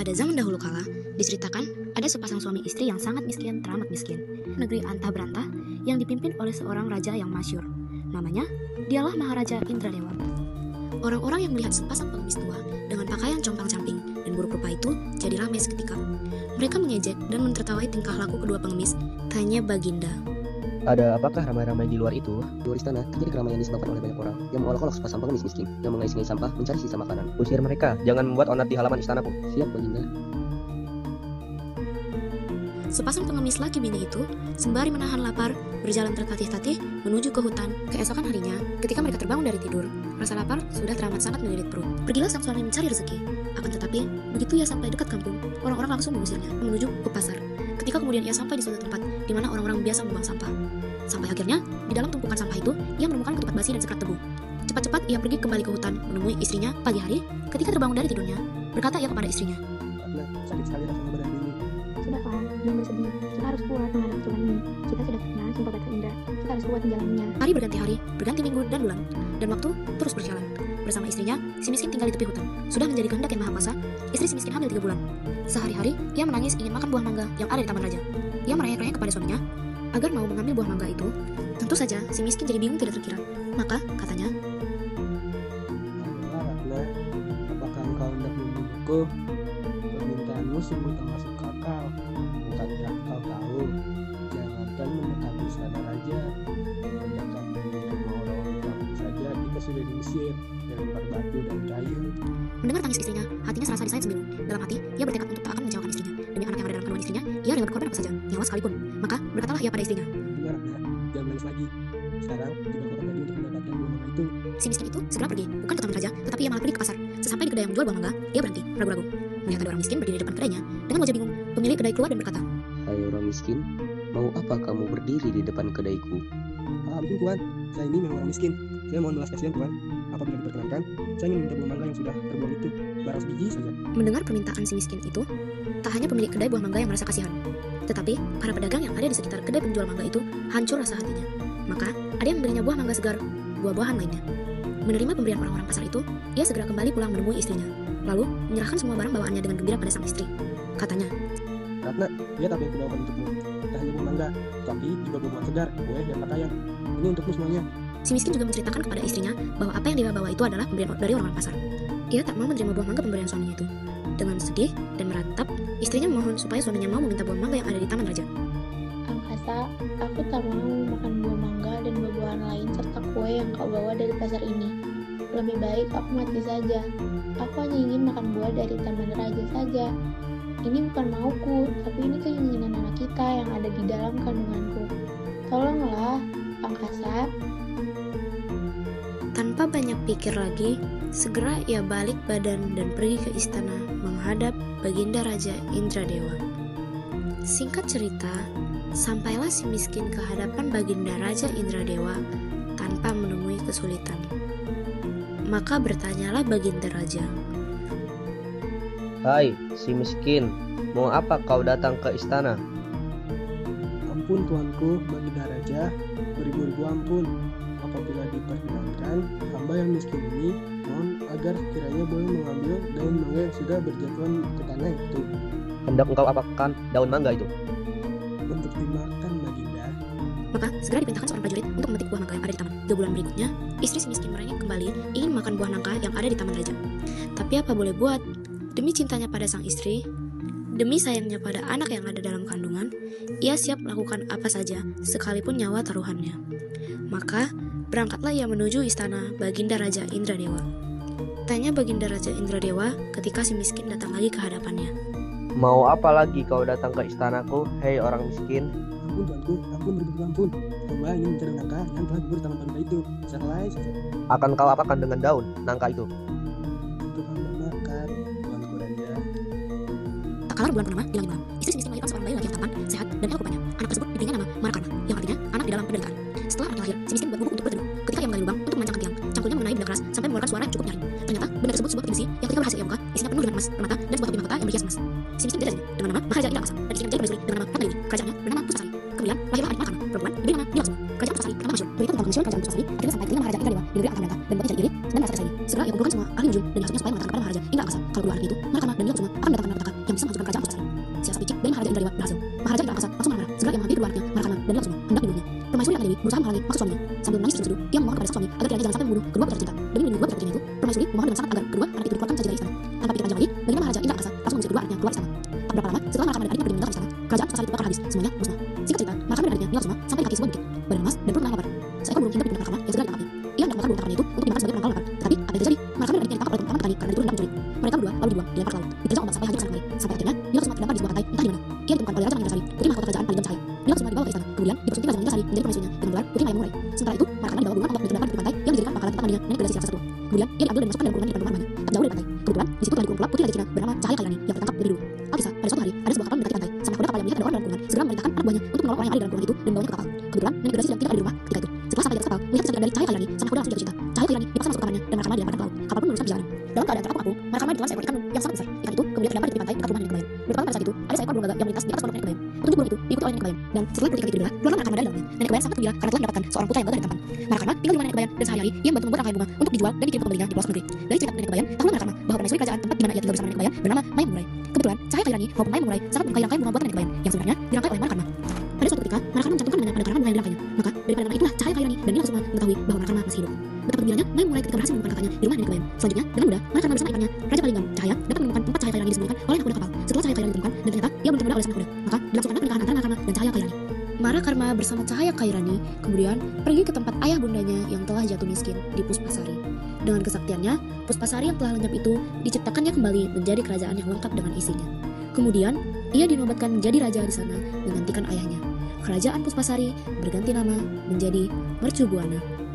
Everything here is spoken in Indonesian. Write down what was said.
Pada zaman dahulu kala, diceritakan ada sepasang suami istri yang sangat miskin, teramat miskin. Negeri antah berantah yang dipimpin oleh seorang raja yang masyhur. Namanya, dialah Maharaja Indradewa. Orang-orang yang melihat sepasang pengemis tua dengan pakaian compang-camping dan buruk rupa itu jadi ramai seketika. Mereka mengejek dan menertawai tingkah laku kedua pengemis, tanya Baginda. Ada apakah ramai-ramai di luar itu? Di luar istana terjadi keramaian disebabkan oleh banyak orang yang mengolok-olok sepasang pengemis miskin yang mengais-ngais sampah mencari sisa makanan. Usir mereka, jangan membuat onar di halaman istanaku. Siap, Baginda. Sepasang pengemis laki bini itu sembari menahan lapar berjalan tertatih-tatih menuju ke hutan. Keesokan harinya, ketika mereka terbangun dari tidur, rasa lapar sudah teramat sangat melilit perut. Pergilah sang suami mencari rezeki. Akan tetapi, begitu ia sampai dekat kampung, orang-orang langsung mengusirnya menuju ke pasar. Ketika kemudian ia sampai di suatu tempat di mana orang-orang biasa membuang sampah. Sampai akhirnya, di dalam tumpukan sampah itu, ia menemukan ketupat basi dan sekerat tebu. Cepat-cepat ia pergi kembali ke hutan menemui istrinya pagi hari. Ketika terbangun dari tidurnya, berkata ia kepada istrinya, Karena sakit sekali rasanya badan ini. Sudahlah, jangan bersedih. Kita harus kuat menghadapi cobaan ini. Kita sudah terkena sumpah Batra Indah. Kita harus kuat menjalaninya. hari berganti hari, berganti minggu dan bulan, dan waktu terus berjalan. Bersama istrinya, si miskin tinggal di tepi hutan. Sudah menjadi kehendak yang maha kuasa, istri si miskin hamil 3 bulan. Sehari-hari, ia menangis ingin makan buah mangga yang ada di taman raja. Ia merengek-rengek kepada suaminya agar mau mengambil buah mangga itu. Tentu saja, si miskin jadi bingung tidak terkira. Maka, katanya, Ayolah, Ratna. Apakah engkau hendak membunuhku? Permintaanmu sungguh tak masuk akal. Bukankah kau tahu? Jangankan mendekati istana raja, mendekati rumah orang-orang kampung saja kita sudah diusir, dilempar batu dan kayu. mendengar tangis istrinya, hatinya serasa disayat sembilu. Dalam hati, ia bertekad untuk tak akan mengecewakan istrinya. Demi anak yang ada dalam kandungan istrinya, ia rela berkorban apa saja, nyawa sekalipun. Maka, berkatalah ia pada istrinya. Dengar, Ratna, jangan menangis lagi. Sekarang kita korban lagi untuk mendapatkan buah mangga itu. Si miskin itu segera pergi, bukan ke taman raja, tetapi ia malah pergi ke pasar. Sesampai di kedai yang menjual buah mangga, ia berhenti, ragu-ragu. Melihat ada orang miskin berdiri di depan kedainya, dengan wajah bingung, pemilik kedai keluar dan berkata, Hai orang miskin, mau apa kamu berdiri di depan kedaiku? Ampun Tuan, saya ini memang orang miskin. Saya mohon belas kasihan Tuan. Apabila diperkenankan, saya ingin minta buah mangga yang sudah terbuang itu, barang sebiji saja. mendengar permintaan si miskin itu, tak hanya pemilik kedai buah mangga yang merasa kasihan, tetapi para pedagang yang ada di sekitar kedai penjual mangga itu hancur rasa hatinya. Maka, ada yang memberinya buah mangga segar, buah-buahan lainnya. Menerima pemberian orang-orang pasar itu, ia segera kembali pulang menemui istrinya. Lalu, menyerahkan semua barang bawaannya dengan gembira pada sang istri. Katanya, Ratna, lihat apa yang kubawakan untukmu. Tak hanya buah mangga, tapi juga buah segar, kue dan pakaian. Ini untukmu semuanya. si miskin juga menceritakan kepada istrinya bahwa apa yang dia bawa itu adalah pemberian dari orang-orang pasar. Ia tak mau menerima buah mangga pemberian suaminya itu. Dengan sedih dan meratap, istrinya memohon supaya suaminya mau meminta buah mangga yang ada di taman raja. Angkasa, aku tak mau makan buah mangga dan buah-buahan lain serta kue yang kau bawa dari pasar ini. Lebih baik aku mati saja. Aku hanya ingin makan buah dari taman raja saja. Ini bukan mauku, tapi ini keinginan anak kita yang ada di dalam kandunganku. Tolonglah, Angkasa. Tanpa banyak pikir lagi, segera ia balik badan dan pergi ke istana menghadap Baginda Raja Indradewa. Singkat cerita, sampailah si miskin ke hadapan Baginda Raja Indradewa tanpa menemui kesulitan. Maka bertanyalah Baginda Raja, Hai, si miskin, mau apa kau datang ke istana? Ampun Tuanku, Baginda Raja, beribu-ribu ampun. Apabila diperkenankan, hamba yang miskin ini mohon agar kiranya boleh mengambil daun mangga yang sudah berjatuhan ke tanah itu Hendak engkau apakan daun mangga itu? untuk dimakan, Baginda. maka segera diperintahkan seorang prajurit untuk memetik buah mangga yang ada di taman. 2 bulan berikutnya, istri si miskin merengek kembali ingin makan buah nangka yang ada di taman raja. Tapi apa boleh buat? Demi cintanya pada sang istri, demi sayangnya pada anak yang ada dalam kandungan, ia siap melakukan apa saja, sekalipun nyawa taruhannya. Maka, berangkatlah ia menuju istana Baginda Raja Indradewa. Tanya Baginda Raja Indradewa ketika si miskin datang lagi ke hadapannya. Mau apa lagi kau datang ke istanaku, hei orang miskin? Ampun Tuanku, ampun beribu ampun. Hamba ingin mencari nangka yang telah gugur di taman Baginda itu. Selai saja Akan kau apakan dengan daun nangka itu? untuk hamba makan, Tuanku Raja. Tak kalah bulan purnama di langit malam, istri si miskin melahirkan seorang bayi laki yang tampan, sehat, dan elok rupanya. Anak tersebut diberikan nama Marakarna, yang artinya anak di dalam penderitaan. Setelah anaknya lahir, si miskin buat bubuk untuk berteduh. Ketika ia menggali lubang untuk memancangkan tiang, cangkulnya mengenai benda keras sampai mengeluarkan suara yang cukup nyaring. Ternyata benda tersebut sebuah peti besi yang ketika berhasil ia buka, isinya penuh dengan emas, permata, dan sebuah topi mahkota yang berhias emas. Si miskin berada dengan nama Maharaja Indra dan istrinya menjadi permaisuri dengan nama Ratnayuni. Kerajaannya bernama Pusasari. Kemudian lahirlah adik Marakarna, perempuan diberi nama Nilaksuma. Kerajaan Pusasari pertama masyhur. Berita tentang kemasyhuran kerajaan Pusasari akhirnya sampai ke telinga Maharaja Indradewa di negeri Angkasa dan membuatnya jadi iri dan merasa tersaingi. Segera ia kumpulkan semua ahli nujum dan dimaksudnya supaya mengatakan kepada Maharaja Indra Akasa kalau kedua hari itu Marakarna dan Nilaksuma akan mendapatkan malapetaka Demi melindungi dua putra-putrinya itu, permaisuri memohon dengan sangat agar kedua anak itu dikeluarkan saja dari istana. Tanpa pikir panjang lagi, bagaimana Maharaja Indra Rakasa langsung mengusir kedua anaknya keluar istana. Tak berapa lama, setelah Maharaja dan adiknya pergi meninggalkan istana, kerajaan Pustasari terbakar habis, semuanya musnah. Singkat cerita, Maharaja dan adiknya meninggal semua sampai di kaki sebuah bukit. Badan lemas dan perut menahan lapar. Seekor burung hinggap di pundak Maharaja yang segera ditangkapnya. Ia hendak membakar burung tangkapannya itu untuk dimakan sebagai penangkal lapar. Tetapi apa yang terjadi? Maharaja dan adiknya ditangkap oleh teman petani karena dituduh hendak mencuri. Mereka berdua lalu dibuang dilempar ke laut, diterjang ombak sampai hancur kesana kembali. Sampai akhirnya Nilakusuma terdampar di sebuah pantai entah di mana. Ia ditemukan oleh Raja Maningrasari, putri mahkota kerajaan paling Cahaya. Nilakusuma dibawa ke istana, kemudian dipersembahkan Raja Maningrasari menjadi permaisurinya dengan gelar Putri Mayang Murai. Sementara itu, Marakana dibawa buruan ombak dan terdampar di tepi pantai yang dijadikan pangkalan tempat mandinya nenek Kedasi raksasa tua. Kemudian ia diambil dan dimasukkan dalam kurungan di depan rumah rumahnya, tak jauh dari pantai. Kebetulan di situ telah dikurung pula putri Raja Cina bernama Cahaya Kairani yang tertangkap lebih dulu. Alkisah, pada suatu hari ada sebuah kapal mendekati pantai. Sang nahkoda kapal yang melihat ada orang dalam kurungan segera memerintahkan anak buahnya untuk mengawal orang yang ada di dalam kurungan itu dan membawanya ke kapal. Kebetulan nenek Kedasi sedang tidak ada di rumah ketika itu. Setelah sampai di atas kapal, melihat kecantikan dari Cahaya Kairani, sang nahkoda langsung jatuh cinta. Cahaya Kairani dipaksa masuk ke kamarnya dan Marakana dilemparkan ke laut. Kapal pun meneruskan perjalanan. Dalam keadaan terapung-apung, Marakana ditelan seekor ikan yang sangat besar. Ikan itu kemudian terdampar di tepi pantai dekat rumah nenek Kebayan. Bertepatan pada saat itu, ada seekor burung gagak yang melintas di atas pondok nenek Kebayan. Petunjuk burung itu diikuti oleh nenek Kebayan. Dan setelah perut ikan itu dibelah, keluarlah Marakana dari dalamnya. Nenek Kebayan sangat gembira karena telah mendapatkan seorang putra yang gagah dan tampan. Marakana tinggal di rumah nenek Kebayan dan sehari-hari ia membantu membuat rangkaian bunga untuk dijual dan dikirim ke pembelinya di pelosok negeri. Dari cerita nenek Kebayan, tahulah Marakana bahwa permaisuri kerajaan tempat di mana ia tinggal bersama nenek Kebayan bernama Mayang Murai. Kebetulan Cahaya Kairani maupun Mayang Murai sangat menyukai rangkaian bunga buatan nenek Kebayan yang sebenarnya dirangkai oleh Marakana. Pada suatu ketika, Marakana mencantumkan namanya pada karangan bunga yang dirangkainya. Maka daripada nama itulah Cahaya Kairani dan Nilakusuma mengetahui bahwa Marakana masih hidup. Betapa gembiranya Mayang Murai ketika berhasil menemukan kakaknya di rumah nenek Kebayan. Selanjutnya, dengan mudah Marakana bersama iparnya Raja Palinggang Cahaya dapat menemukan tempat Cahaya Kairani disembunyikan oleh nahkoda kapal. Setelah Cahaya Kairani ditemukan dan ternyata ia belum ternoda oleh sang nahkoda, maka dilangsungkanlah pernikahan antara Marakana dan Cahaya Kairani. Marakarma bersama Cahaya Kairani kemudian pergi ke tempat ayah bundanya yang telah jatuh miskin di Puspasari. Dengan kesaktiannya, Puspasari yang telah lenyap itu diciptakannya kembali menjadi kerajaan yang lengkap dengan isinya. Kemudian, ia dinobatkan menjadi raja di sana menggantikan ayahnya. Kerajaan Puspasari berganti nama menjadi Mercubuana.